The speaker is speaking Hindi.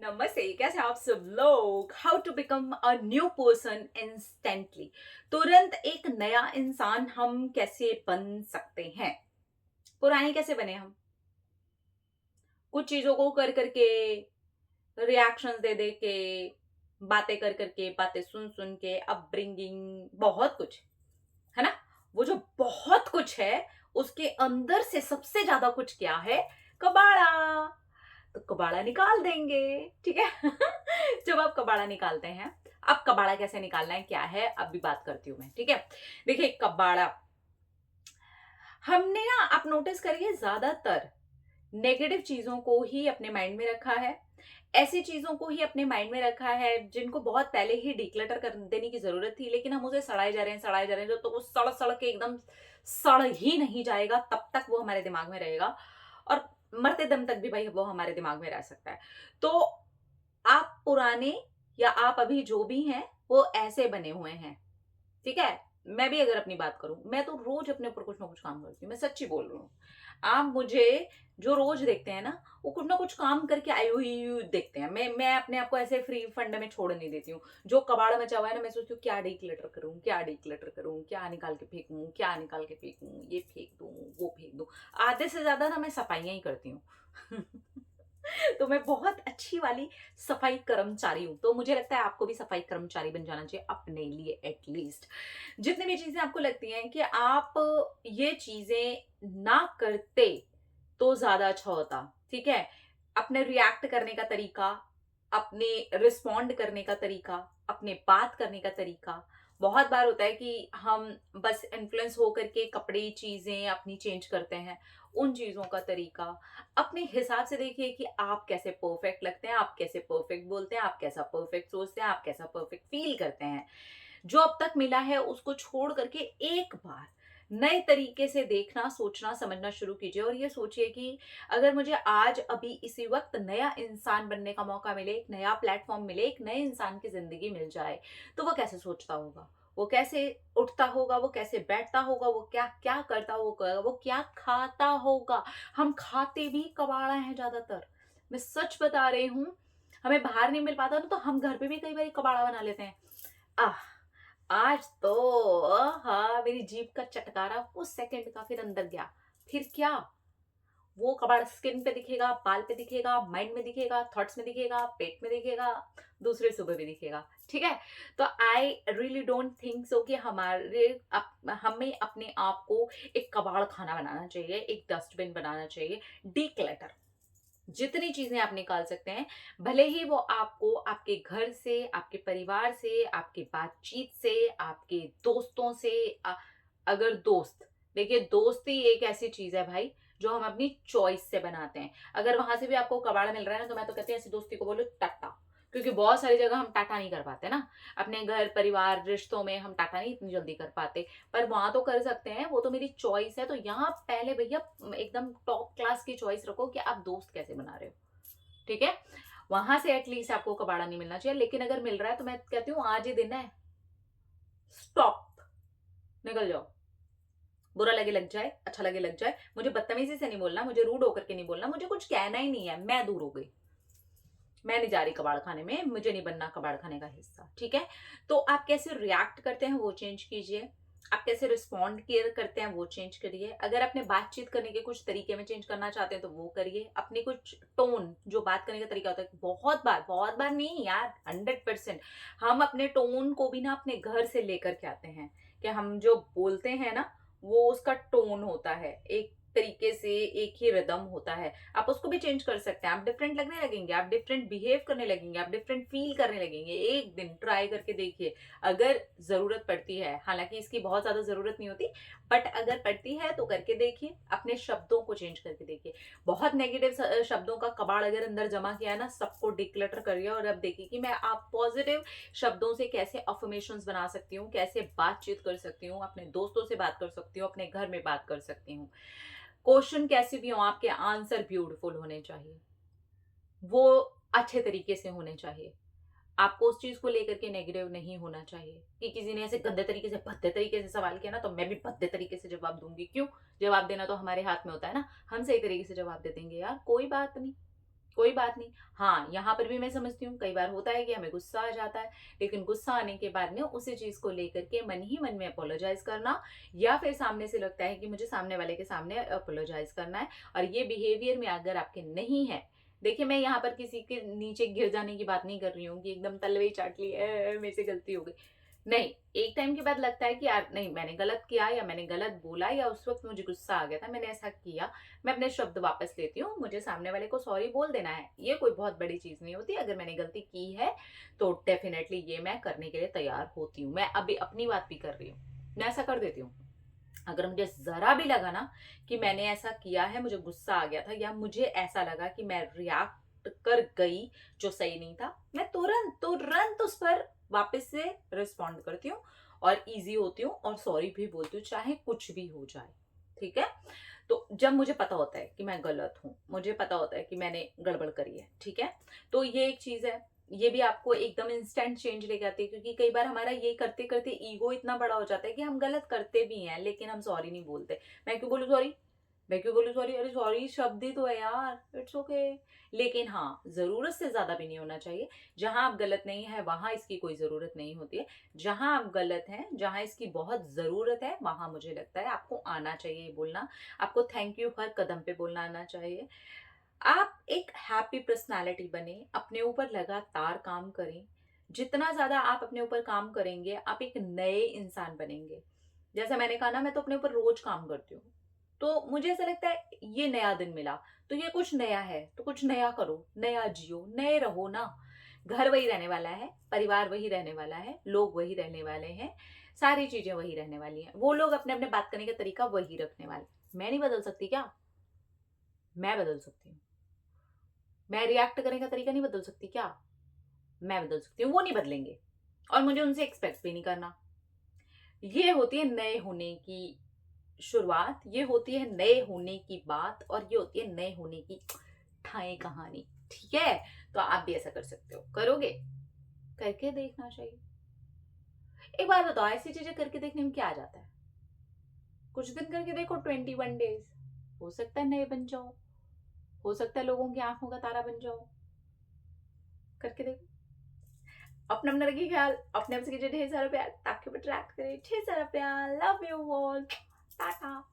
नमस्ते, कैसे आप सब लोग। How to become a new person instantly. तुरंत एक नया इंसान हम कैसे बन सकते हैं। पुराने कैसे बने हम, कुछ चीजों को कर करके, रिएक्शंस दे दे के, बातें कर करके, बातें सुन सुन के, अपब्रिंगिंग, बहुत कुछ है ना। वो जो बहुत कुछ है उसके अंदर से सबसे ज्यादा कुछ क्या है? कबाड़ा। तो कबाड़ा निकाल देंगे, ठीक है। जब आप कबाड़ा निकालते हैं, अब कबाड़ा कैसे निकालना है, क्या है, अब भी बात करती हूं मैं, ठीक है। देखिए कबाड़ा, हमने ना, आप नोटिस करिए, ज्यादातर नेगेटिव चीजों को ही अपने माइंड में रखा है। ऐसी चीजों को ही अपने माइंड में रखा है जिनको बहुत पहले ही डिक्लटर कर देने की जरूरत थी, लेकिन हम उसे सड़ाए जा रहे हैं, सड़ाए जा रहे हैं, तो वो सड़ सड़ के एकदम सड़ ही नहीं जाएगा, तब तक वो हमारे दिमाग में रहेगा। और मरते दम तक भी भाई वो हमारे दिमाग में रह सकता है। तो आप पुराने, या आप अभी जो भी हैं, वो ऐसे बने हुए हैं, ठीक है। मैं भी अगर अपनी बात करूं, मैं तो रोज अपने ऊपर कुछ ना कुछ काम करती हूँ, मैं सच्ची बोल रही हूँ। आप मुझे जो रोज देखते हैं ना, वो कुछ ना कुछ काम करके आई हुई देखते हैं। मैं अपने आप को ऐसे फ्री फंड में छोड़ नहीं देती हूँ। जो कबाड़ मचा हुआ है ना, मैं सोचती हूँ क्या डिक्लटर करूँ, क्या डिक्लटर करूँ, क्या निकाल के फेंकूं, क्या निकाल के फेंकूं, ये फेंक दूं, वो फेंक दूं। आधे से ज्यादा ना मैं सफाइयां ही करती हूँ। तो मैं बहुत अच्छी वाली सफाई कर्मचारी हूँ। तो मुझे लगता है आपको भी सफाई कर्मचारी बन जाना चाहिए अपने लिए, एटलीस्ट। जितनी भी चीजें आपको लगती हैं कि आप ये चीजें ना करते तो ज्यादा अच्छा होता, ठीक है। अपने रिएक्ट करने का तरीका, अपने रिस्पॉन्ड करने का तरीका, अपने बात करने का तरीका, बहुत बार होता है कि हम बस इन्फ्लुएंस होकर के कपड़े, चीजें अपनी चेंज करते हैं। उन चीजों का तरीका अपने हिसाब से देखिए कि आप कैसे परफेक्ट लगते हैं, आप कैसे परफेक्ट बोलते हैं, आप कैसा परफेक्ट सोचते हैं, आप कैसा परफेक्ट फील करते हैं। जो अब तक मिला है उसको छोड़ करके एक बार नए तरीके से देखना, सोचना, समझना शुरू कीजिए। और ये सोचिए कि अगर मुझे आज अभी इसी वक्त नया इंसान बनने का मौका मिले, एक नया प्लेटफॉर्म मिले, एक नए इंसान की जिंदगी मिल जाए, तो वो कैसे सोचता होगा, वो कैसे उठता होगा, वो कैसे बैठता होगा, वो क्या क्या करता होगा, वो क्या खाता होगा। हम खाते भी कबाड़ा है ज्यादातर, मैं सच बता रही हूँ। हमें बाहर नहीं मिल पाता ना, तो हम घर पे भी कई बार कबाड़ा बना लेते हैं। आह, आज तो हाँ, मेरी जीभ का चटकारा उस सेकंड का फिर अंदर गया। फिर क्या, वो कबाड़ स्किन पे दिखेगा, बाल पे दिखेगा, माइंड में दिखेगा, थॉट्स में दिखेगा, पेट में दिखेगा, दूसरे सुबह भी दिखेगा, ठीक है। तो I really don't think so कि हमें अपने आप को एक कबाड़ खाना बनाना चाहिए, एक डस्टबिन बनाना चाहिए। डीक्लटर, जितनी चीजें आप निकाल सकते हैं, भले ही वो आपको आपके घर से, आपके परिवार से, आपके बातचीत से, आपके दोस्तों से, अगर दोस्त, देखिए दोस्ती एक ऐसी चीज है भाई जो हम अपनी चॉइस से बनाते हैं। अगर वहां से भी आपको कबाड़ मिल रहा है ना, तो मैं तो कहती हूँ ऐसी दोस्ती को बोलो टाटा। क्योंकि बहुत सारी जगह हम टाटा नहीं कर पाते ना, अपने घर परिवार रिश्तों में हम टाटा नहीं इतनी जल्दी कर पाते। पर वहां तो कर सकते हैं, वो तो मेरी चॉइस है। तो यहाँ पहले भैया एकदम टॉप क्लास की चॉइस रखो कि आप दोस्त कैसे बना रहे हो, ठीक है। वहां से एटलीस्ट आपको कबाड़ा नहीं मिलना चाहिए। लेकिन अगर मिल रहा है तो मैं कहती हूँ आज ही दिन है, स्टॉप, निकल जाओ। बुरा लगे लग जाए, अच्छा लगे लग जाए, मुझे बदतमीजी से नहीं बोलना, मुझे रूड होकर के नहीं बोलना, मुझे कुछ कहना ही नहीं है, मैं दूर हो गई। मैं नहीं जा रही कबाड़ खाने में, मुझे नहीं बनना कबाड़ खाने का हिस्सा, ठीक है। तो आप कैसे रिएक्ट करते हैं वो चेंज कीजिए, आप कैसे रिस्पॉन्ड करते हैं वो चेंज करिए। अगर अपने बातचीत करने के कुछ तरीके में चेंज करना चाहते हैं तो वो करिए। अपनी कुछ टोन, जो बात करने का तरीका होता है, बहुत बार नहीं यार, 100% हम अपने टोन को भी ना अपने घर से लेकर के आते हैं। कि हम जो बोलते हैं ना, वो उसका टोन होता है, एक तरीके से एक ही रिदम होता है। आप उसको भी चेंज कर सकते हैं, आप डिफरेंट लगने लगेंगे, आप डिफरेंट बिहेव करने लगेंगे, आप डिफरेंट फील करने लगेंगे। एक दिन ट्राई करके देखिए, अगर जरूरत पड़ती है, हालांकि इसकी बहुत ज्यादा जरूरत नहीं होती, बट अगर पड़ती है तो करके देखिए। अपने शब्दों को चेंज करके देखिए। बहुत नेगेटिव शब्दों का कबाड़ अगर अंदर जमा किया है ना, सबको डिक्लटर करिए। और अब देखिए कि मैं आप पॉजिटिव शब्दों से कैसे अफर्मेशंस बना सकती हूँ, कैसे बातचीत कर सकती हूँ, अपने दोस्तों से बात कर सकती हूँ, अपने घर में बात कर सकती हूँ। क्वेश्चन कैसे भी हो, आपके आंसर ब्यूटीफुल होने चाहिए, वो अच्छे तरीके से होने चाहिए। आपको उस चीज को लेकर के नेगेटिव नहीं होना चाहिए कि किसी ने ऐसे गंदे तरीके से, भद्दे तरीके से सवाल किया ना, तो मैं भी भद्दे तरीके से जवाब दूंगी। क्यों? जवाब देना तो हमारे हाथ में होता है ना, हम सही तरीके से जवाब दे देंगे यार, कोई बात नहीं, कोई बात नहीं। हाँ, यहाँ पर भी मैं समझती हूँ, कई बार होता है कि हमें गुस्सा आ जाता है, लेकिन गुस्सा आने के बाद में उसी चीज़ को लेकर के मन ही मन में अपोलोजाइज़ करना, या फिर सामने से लगता है कि मुझे सामने वाले के सामने अपोलोजाइज़ करना है, और ये बिहेवियर में अगर आपके नहीं है, देखिए मैं यहाँ पर किसी के नीचे गिर जाने की बात नहीं कर रही हूँ कि एकदम तलवे चाट ली, मेरे से गलती हो गई। नहीं, एक टाइम के बाद लगता है कि यार नहीं, मैंने गलत किया या मैंने गलत बोला या उस वक़्त मुझे गुस्सा आ गया था, मैंने ऐसा किया, मैं अपने शब्द वापस लेती हूँ, मुझे सामने वाले को सॉरी बोल देना है। ये कोई बहुत बड़ी चीज़ नहीं होती, अगर मैंने गलती की है, तो डेफ़िनेटली ये मैं करने के लिए तैयार होती हूँ। मैं अभी अपनी बात भी कर रही हूँ, मैं ऐसा कर देती हूँ। अगर मुझे ज़रा भी लगा ना कि मैंने ऐसा किया है, मुझे गुस्सा आ गया था या मुझे ऐसा लगा कि मैं रिएक्ट कर गई जो सही नहीं था, मैं तुरंत उस पर वापस से रिस्पॉन्ड करती हूँ और ईज़ी होती हूँ और सॉरी भी बोलती हूँ, चाहे कुछ भी हो जाए, ठीक है? तो जब मुझे पता होता है कि मैं गलत हूँ, मुझे पता होता है कि मैंने गड़बड़ करी है, ठीक है? तो ये एक चीज़ है, ये भी आपको एकदम इंस्टेंट चेंज लेके आती है, क्योंकि कई बार हमारा ये करते-करते ईगो इतना बड़ा हो जाता है कि हम गलत करते भी हैं, लेकिन हम सॉरी नहीं बोलते। मैं क्यों बोलूँ सॉरी? मैं क्यों बोलूँ सॉरी? अरे सॉरी शब्द ही तो है यार, इट्स ओके। लेकिन हाँ, ज़रूरत से ज़्यादा भी नहीं होना चाहिए। जहाँ आप गलत नहीं हैं, वहाँ इसकी कोई ज़रूरत नहीं होती है। जहाँ आप गलत हैं, जहाँ इसकी बहुत ज़रूरत है, वहाँ मुझे लगता है आपको आना चाहिए ये बोलना। आपको थैंक यू हर कदम पे बोलना आना चाहिए। आप एक हैप्पी पर्सनैलिटी बने, अपने ऊपर लगातार काम करें। जितना ज़्यादा आप अपने ऊपर काम करेंगे, आप एक नए इंसान बनेंगे। जैसा मैंने कहा ना, मैं तो अपने ऊपर रोज़ काम करती हूँ। तो मुझे ऐसा लगता है ये नया दिन मिला, तो ये कुछ नया है, तो कुछ नया करो, नया जियो, नए रहो ना। घर वही रहने वाला है, परिवार वही रहने वाला है, लोग वही रहने वाले हैं, सारी चीज़ें वही रहने वाली हैं। वो लोग अपने-अपने बात करने का तरीका वही रखने वाले। मैं नहीं बदल सकती क्या? मैं बदल सकती हूँ। मैं रिएक्ट करने का तरीका नहीं बदल सकती क्या? मैं बदल सकती हूँ, वो नहीं बदलेंगे और मुझे उनसे एक्सपेक्ट भी नहीं करना। ये होती है नए होने की शुरुआत, ये होती है नए होने की बात और ये होती है नए होने की ठाई कहानी, ठीक है? तो आप भी ऐसा कर सकते हो। करोगे? करके देखना चाहिए। एक बात बताओ, ऐसी चीज़ें करके देखने में क्या आ जाता है? कुछ दिन करके देखो, 21 डेज़, हो सकता है नए बन जाओ, हो सकता है लोगों की आँखों का तारा बन जाओ। करके देखो। अपना-अपना रखिए ख्याल, अपने आप से कीजिए ढेर सारा प्यार, ताकि वो ट्रैक करे ढेर सारा प्यार। Love you all, Tata.